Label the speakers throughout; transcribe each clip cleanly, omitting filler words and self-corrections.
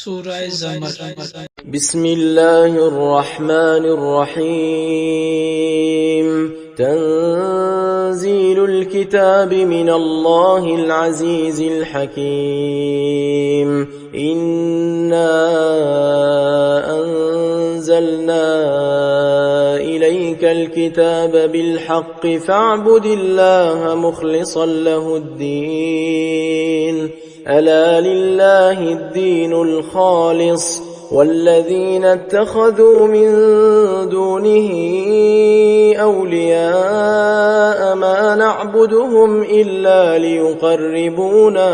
Speaker 1: سورة زمر.
Speaker 2: بسم الله الرحمن الرحيم. تنزيل الكتاب من الله العزيز الحكيم. إنا أنزلنا إليك الكتاب بالحق فاعبد الله مخلصا له الدين. ألا لله الدين الخالص والذين اتخذوا من دونه أولياء ما نعبدهم إلا ليقربونا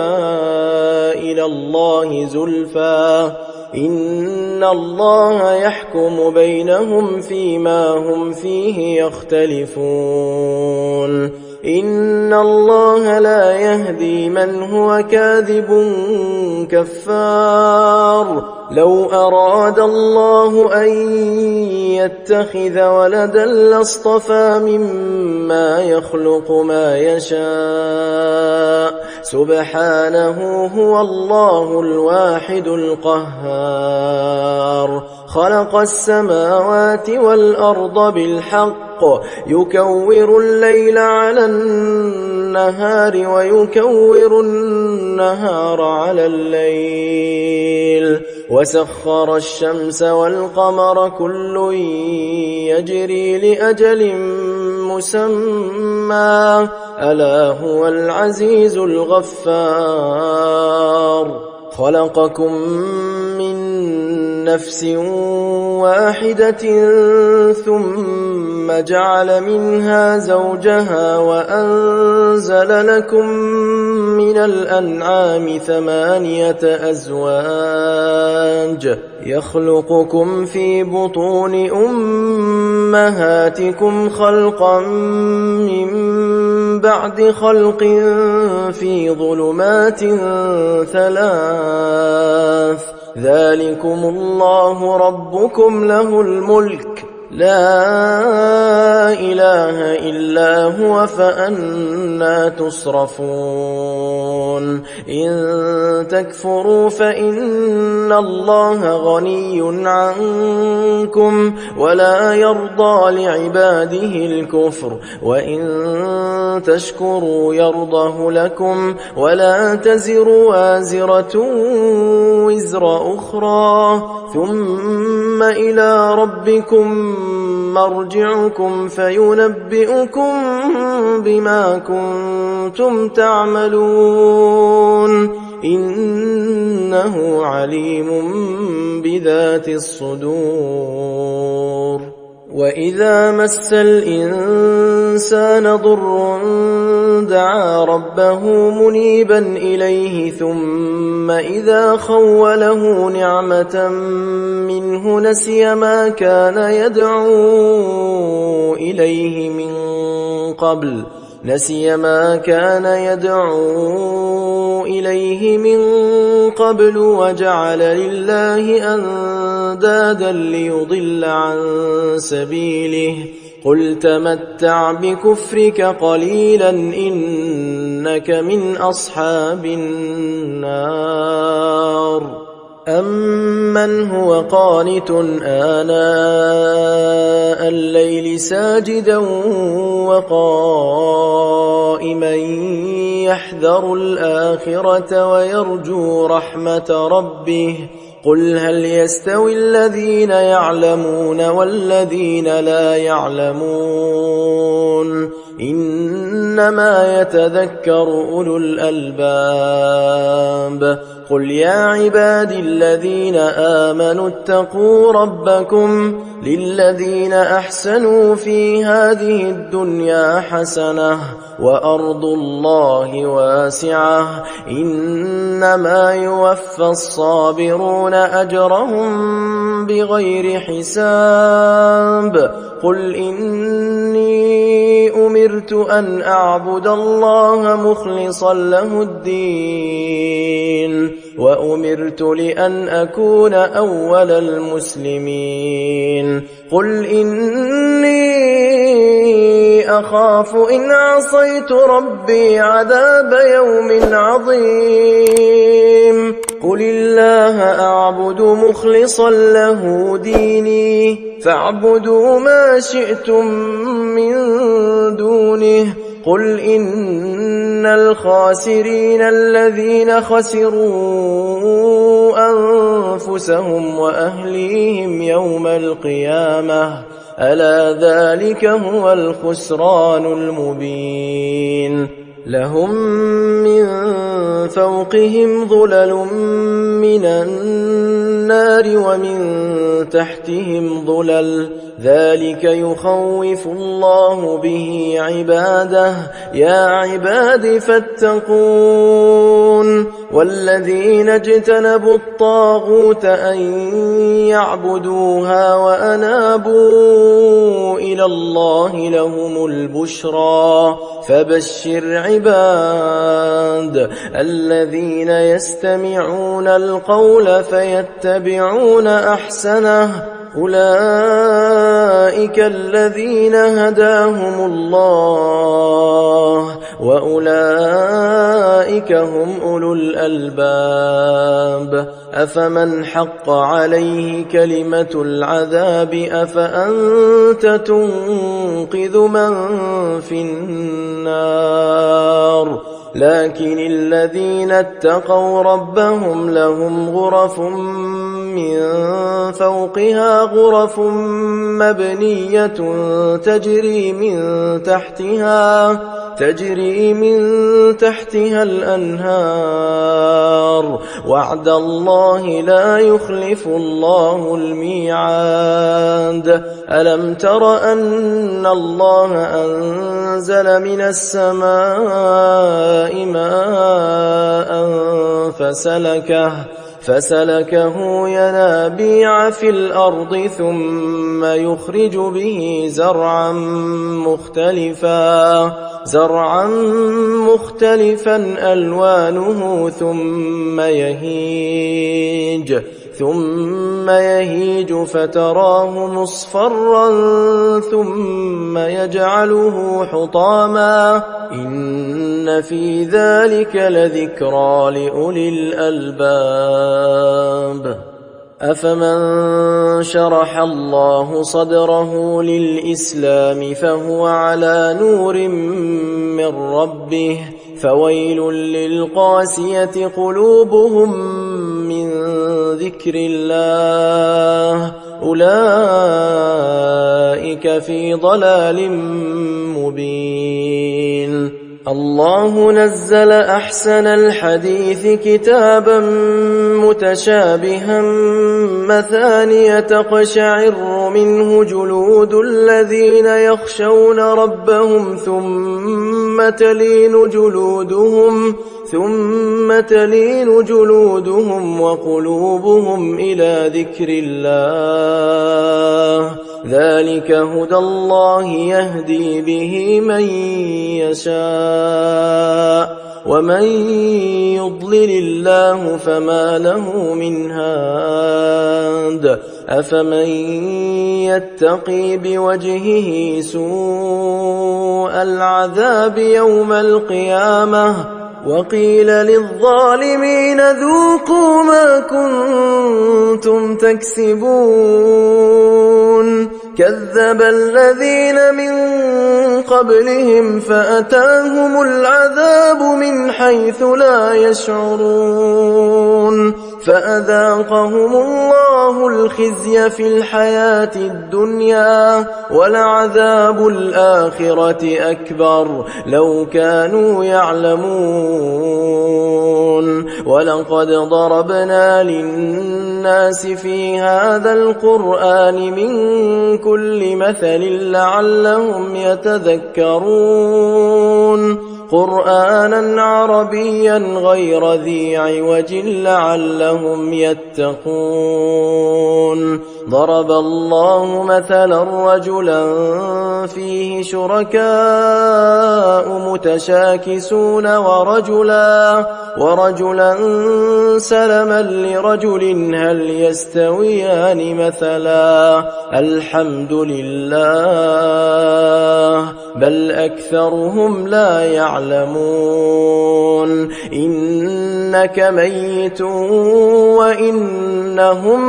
Speaker 2: إلى الله زلفى إن الله يحكم بينهم فيما هم فيه يختلفون. إن الله لا يهدي من هو كاذب كفار. لو أراد الله أن يتخذ ولدا لاصطفى مما يخلق ما يشاء سبحانه هو الله الواحد القهار. خلق السماوات والأرض بالحق يكور الليل على النهار ويكور النهار على الليل وسخر الشمس والقمر كل يجري لأجل مسمى ألا هو العزيز الغفار. خلقكم من نفس واحدة ثم جعل منها زوجها وأنزل لكم من الأنعام 8 أزواج يخلقكم في بطون أمهاتكم خلقا من بعد خلق في ظلمات 3 ذلكم الله ربكم له الملك لا إله إلا هو فأنى تصرفون. إن تكفروا فإن الله غني عنكم ولا يرضى لعباده الكفر وإن تشكروا يرضه لكم ولا تزر وازرة وزر أخرى ثم إلى ربكم مرجعكم فينبئكم بما كنتم تعملون إنه عليم بذات الصدور. وإذا مس الإنسان ضر دعا ربه منيبا إليه ثم إذا خوله نعمة منه نسي ما كان يدعو إليه من قبل وجعل لله أندادا ليضل عن سبيله قل تمتع بكفرك قليلا إنك من أصحاب النار. أمن هو قانت آناء الليل ساجدا وقائما يحذر الآخرة ويرجو رحمة ربه قل هل يستوي الذين يعلمون والذين لا يعلمون إنما يتذكر أولو الألباب. قل يا عبادي الذين آمنوا اتقوا ربكم للذين أحسنوا في هذه الدنيا حسنة وأرض الله واسعة إنما يوفى الصابرون أجرهم بغير حساب. قل إني أمرت أن أعبد الله مخلصا له الدين وأمرت لأن أكون أول المسلمين. قل إني أخاف إن عصيت ربي عذاب يوم عظيم. قل الله أعبد مخلصا له ديني فاعبدوا ما شئتم من دونه قل إن الخاسرين الذين خسروا أنفسهم وأهليهم يوم القيامة ألا ذلك هو الخسران المبين لهم من فوقهم ظلل من النار ومن تحتهم ظلل ذلك يخوف الله به عباده يا عباد فاتقون والذين اجتنبوا الطاغوت أن يعبدوها وأنابوا إلى الله لهم البشرى فبشر عباد الذين يستمعون القول فيتبعون أحسنه أولئك الذين هداهم الله وأولئك هم أولو الألباب أفمن حق عليه كلمة العذاب أفأنت تنقذ من في النار لكن الذين اتقوا ربهم لهم غرف من فوقها غرف مبنية تجري من تحتها الأنهار وعد الله لا يخلف الله الميعاد ألم تر أن الله أنزل من السماء ماء فسلكه ينابيع في الأرض ثم يخرج به زرعا مختلفا ألوانه ثم يهيج فتراه مصفرا ثم يجعله حطاما إن في ذلك لذكرى لأولي الألباب أفمن شرح الله صدره للإسلام فهو على نور من ربه فويل للقاسية قلوبهم من ذكر الله أولئك في ضلال مبين الله نزل أحسن الحديث كتابا متشابها مثانية تقشعر منه جلود الذين يخشون ربهم ثم تلين جلودهم وقلوبهم إلى ذكر الله ذلك هدى الله يهدي به من يشاء ومن يضلل الله فما له من هاد أفمن يتقي بوجهه سوء العذاب يوم القيامة وقيل للظالمين ذوقوا ما كنتم تكسبون كذب الذين من قبلهم فأتاهم العذاب من حيث لا يشعرون فأذاقهم الله الخزي في الحياة الدنيا ولعذاب الآخرة أكبر لو كانوا يعلمون ولقد ضربنا للناس في هذا القرآن من كل مثل لعلهم يتذكرون قرآنا عربيا غير ذي عوج لعلهم يتقون ضرب الله مثلا رجلا فيه شركاء متشاكسون ورجلا سلما لرجل هل يستويان مثلا الحمد لله بل أكثرهم لا يعلمون إنك ميت وإنهم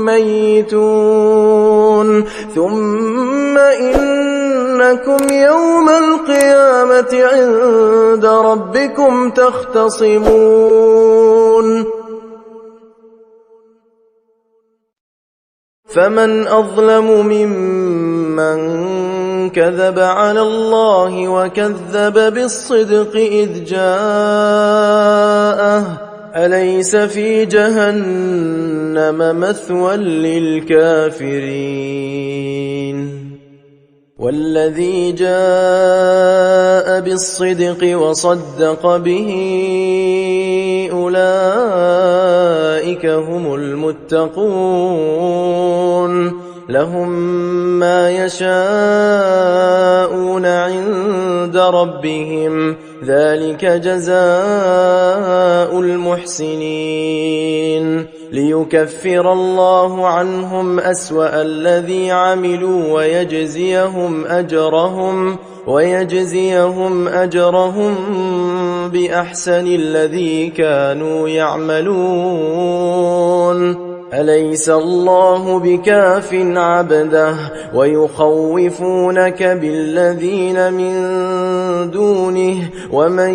Speaker 2: ميتون ثم إنكم يوم القيامة عند ربكم تختصمون فمن أظلم ممن كذب على الله وكذب بالصدق إذ جاءه أليس في جهنم مثوى للكافرين والذي جاء بالصدق وصدق به أولئك هم المتقون لهم ما يشاءون عند ربهم ذلك جزاء المحسنين ليكفر الله عنهم أسوأ الذي عملوا ويجزيهم أجرهم بأحسن الذي كانوا يعملون أليس الله بكاف عبده ويخوفونك بالذين من دونه ومن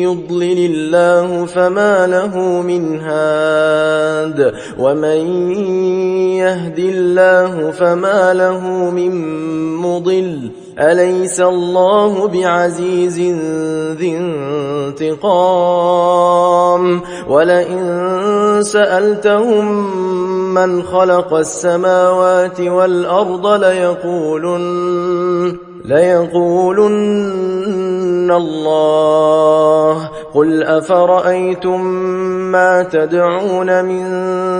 Speaker 2: يضلل الله فما له من هاد ومن يهد الله فما له من مضل أليس الله بعزيز ذي انتقام ولئن سألتهم من خلق السماوات والأرض ليقولن الله قل أفرأيتم ما تدعون من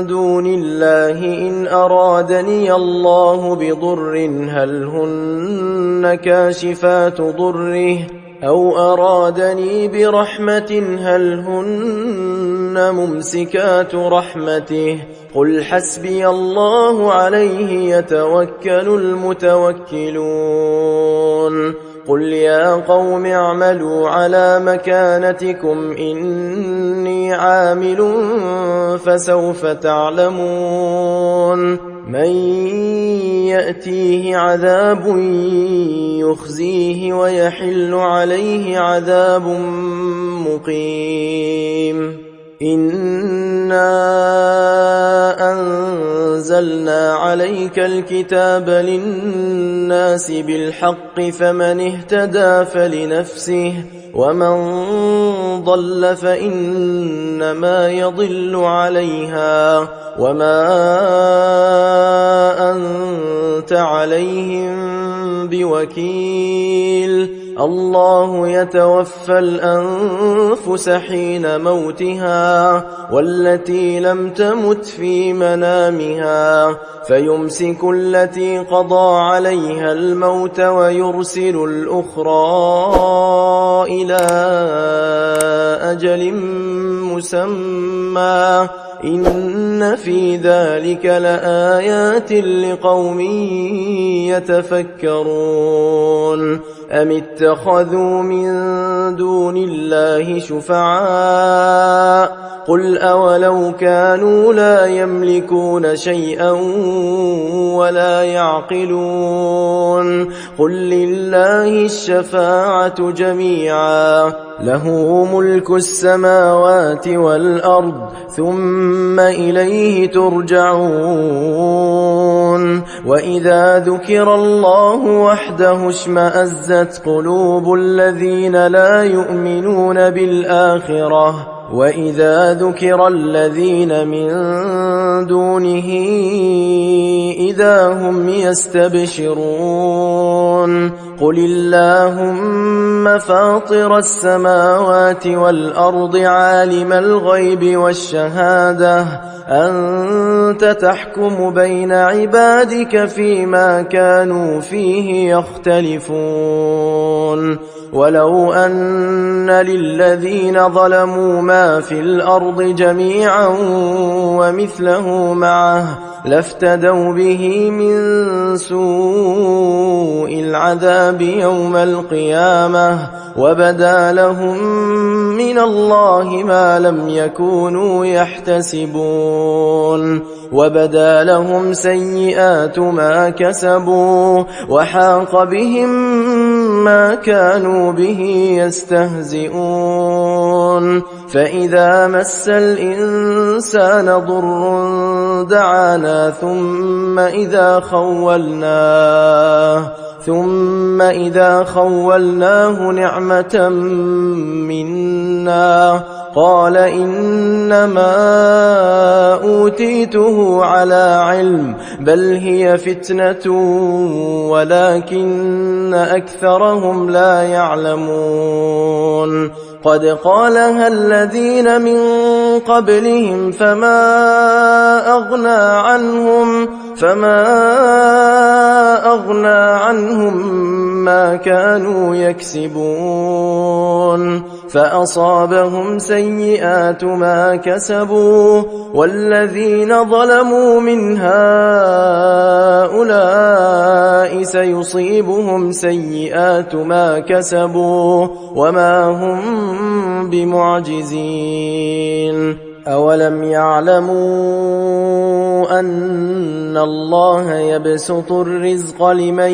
Speaker 2: دون الله إن أرادني الله بضر هل هن كاشفات ضره أو أرادني برحمة هل هن ممسكات رحمته قل حسبي الله عليه يتوكل المتوكلون قل يا قوم اعملوا على مكانتكم إني عامل فسوف تعلمون من يأتيه عذاب يخزيه ويحل عليه عذاب مقيم إنا أنزلنا عليك الكتاب للناس بالحق فمن اهتدى فلنفسه ومن ضل فإنما يضل عليها وما أنت عليهم بوكيل الله يتوفى الأنفس حين موتها والتي لم تمت في منامها فيمسك التي قضى عليها الموت ويرسل الأخرى إلى أجل مسمى إن في ذلك لآيات لقوم يتفكرون أم اتخذوا من دون الله شفعاء قل أولو كانوا لا يملكون شيئا ولا يعقلون قل لله الشفاعة جميعا له ملك السماوات والأرض ثم إليه ترجعون وإذا ذكر الله وحده اشمأزت قلوب الذين لا يؤمنون بالآخرة وإذا ذكر الذين من دونه إذا هم يستبشرون قل اللهم فاطر السماوات والأرض عالم الغيب والشهادة أنت تحكم بين عبادك فيما كانوا فيه يختلفون ولو أن للذين ظلموا ما في الأرض جميعا ومثله معه لافتدوا به من سوء العذاب يوم القيامة وبدا لهم من الله ما لم يكونوا يحتسبون وبدا لهم سيئات ما كسبوا وحاق بهم ما كانوا به يستهزئون فإذا مس الإنسان ضر دعانا ثم إذا خولناه نعمة منا قال إنما أوتيته على علم بل هي فتنة ولكن أكثرهم لا يعلمون قد قالها الذين من قبلهم فما أغنى عنهم ما كانوا يكسبون فأصابهم سيئات ما كسبوا والذين ظلموا من هؤلاء سيصيبهم سيئات ما كسبوا وما هم بمعجزين أولم يعلموا أن الله يبسط الرزق لمن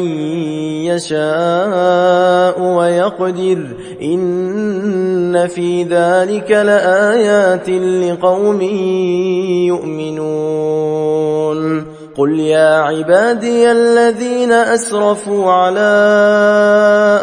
Speaker 2: يشاء ويقدر إن في ذلك لآيات لقوم يؤمنون قل يا عبادي الذين أسرفوا على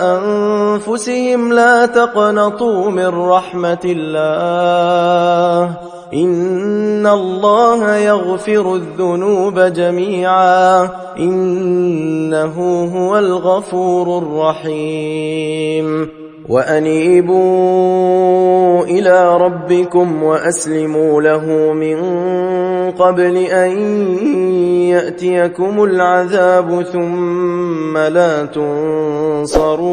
Speaker 2: أنفسهم لا تقنطوا من رحمة الله إن الله يغفر الذنوب جميعا إنه هو الغفور الرحيم وأنيبوا إلى ربكم وأسلموا له من قبل أن يأتيكم العذاب ثم لا تنصرون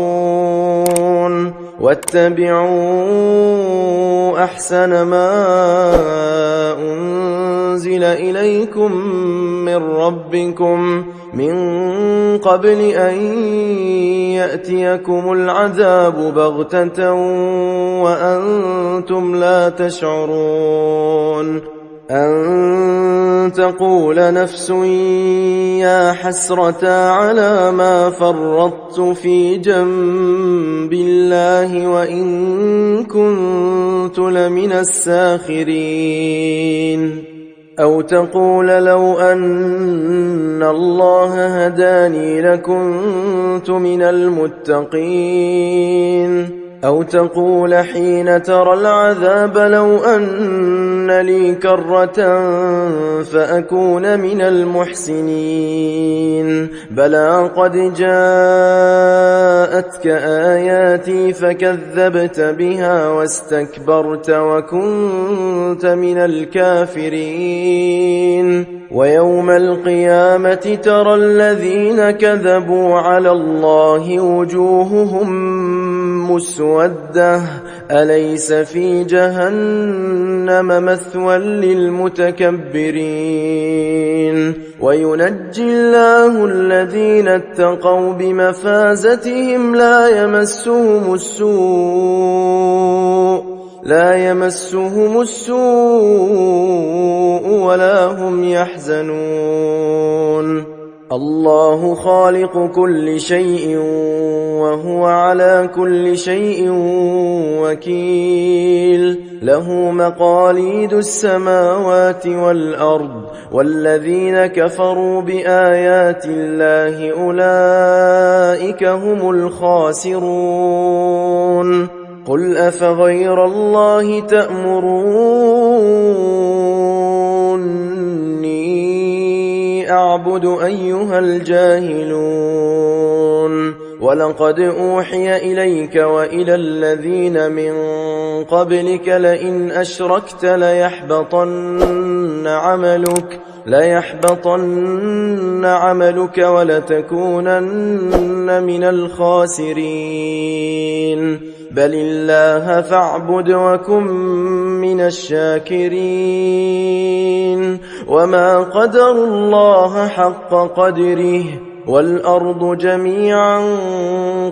Speaker 2: واتبعوا أحسن ما أنزل إليكم من ربكم من قبل أن يأتيكم العذاب بغتة وأنتم لا تشعرون أن تقول نفس يا حسرة على ما فرطت في جنب الله وإن كنت لمن الساخرين أو تقول لو أن الله هداني لكنت من المتقين أو تقول حين ترى العذاب لو أن لي كرة فأكون من المحسنين بلى قد جاءتك آياتي فكذبت بها واستكبرت وكنت من الكافرين ويوم القيامة ترى الذين كذبوا على الله وجوههم مسودة أليس في جهنم مثوى للمتكبرين وينجي الله الذين اتقوا بمفازتهم لا يمسهم السوء ولا هم يحزنون الله خالق كل شيء وهو على كل شيء وكيل له مقاليد السماوات والأرض والذين كفروا بآيات الله أولئك هم الخاسرون قل أفغير الله تأمروني أعبد أيها الجاهلون ولقد أوحي إليك وإلى الذين من قبلك لئن أشركت ليحبطن عملك ولتكونن من الخاسرين بل الله فاعبد وكن من الشاكرين وما قدروا الله حق قدره والأرض جميعا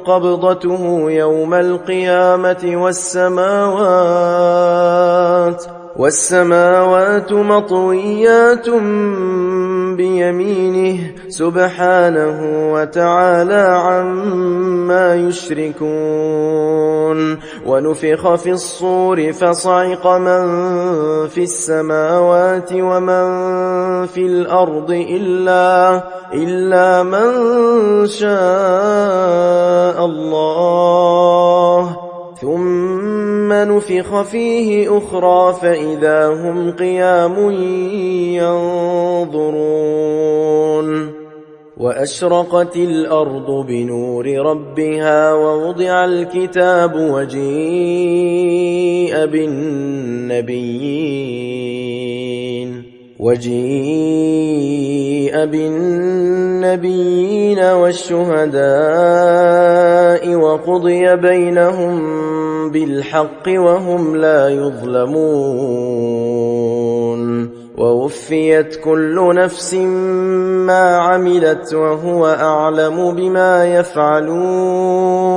Speaker 2: قبضته يوم القيامة والسماوات مطويات بيمينه سبحانه وتعالى عما يشركون ونفخ في الصور فصعق من في السماوات ومن في الأرض إلا من شاء الله ثم نفخ فيه أخرى فإذا هم قيام ينظرون وأشرقت الأرض بنور ربها ووضع الكتاب وجيء بالنبيين والشهداء وقضي بينهم بالحق وهم لا يظلمون ووفيت كل نفس ما عملت وهو أعلم بما يفعلون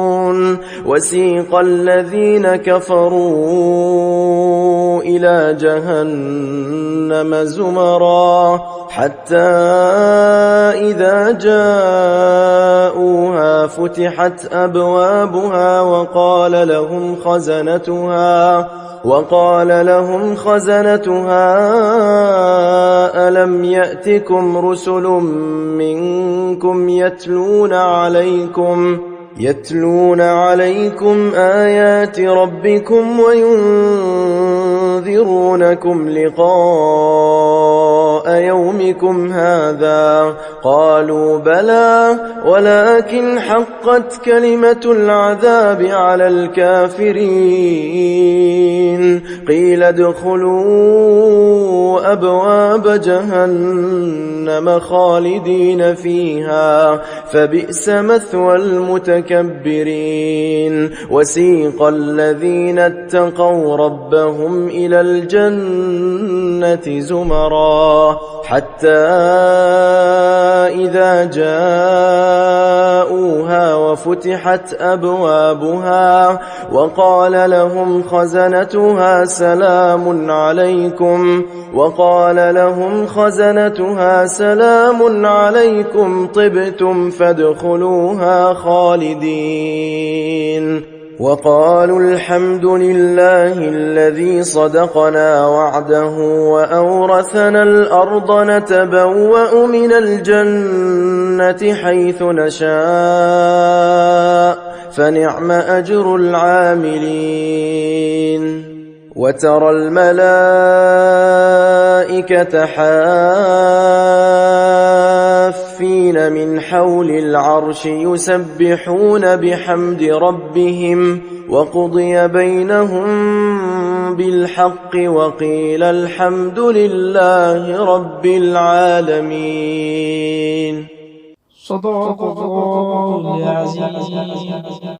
Speaker 2: وسيق الذين كفروا إلى جهنم زمرا حتى إذا جاءوها فتحت أبوابها وقال لهم خزنتها ألم يأتكم رسل منكم يتلون عليكم آيات ربكم وينذرونكم لقاء يومكم هذا قالوا بلى ولكن حقت كلمة العذاب على الكافرين قيل ادخلوا أبواب جهنم خالدين فيها فبئس مثوى المتكبرين وسيق الذين اتقوا ربهم إلى الجنة زمرا حتى إذا جاءوها وفتحت أبوابها وقال لهم خزنتها سلام عليكم طبتم فادخلوها خالدين وقالوا الحمد لله الذي صدقنا وعده وأورثنا الأرض نتبوأ من الجنة حيث نشاء فنعم أجر العاملين وترى الملائكة حافين من حول العرش يسبحون بحمد ربهم وقضي بينهم بالحق وقيل الحمد لله رب العالمين.
Speaker 1: صدق الله العظيم.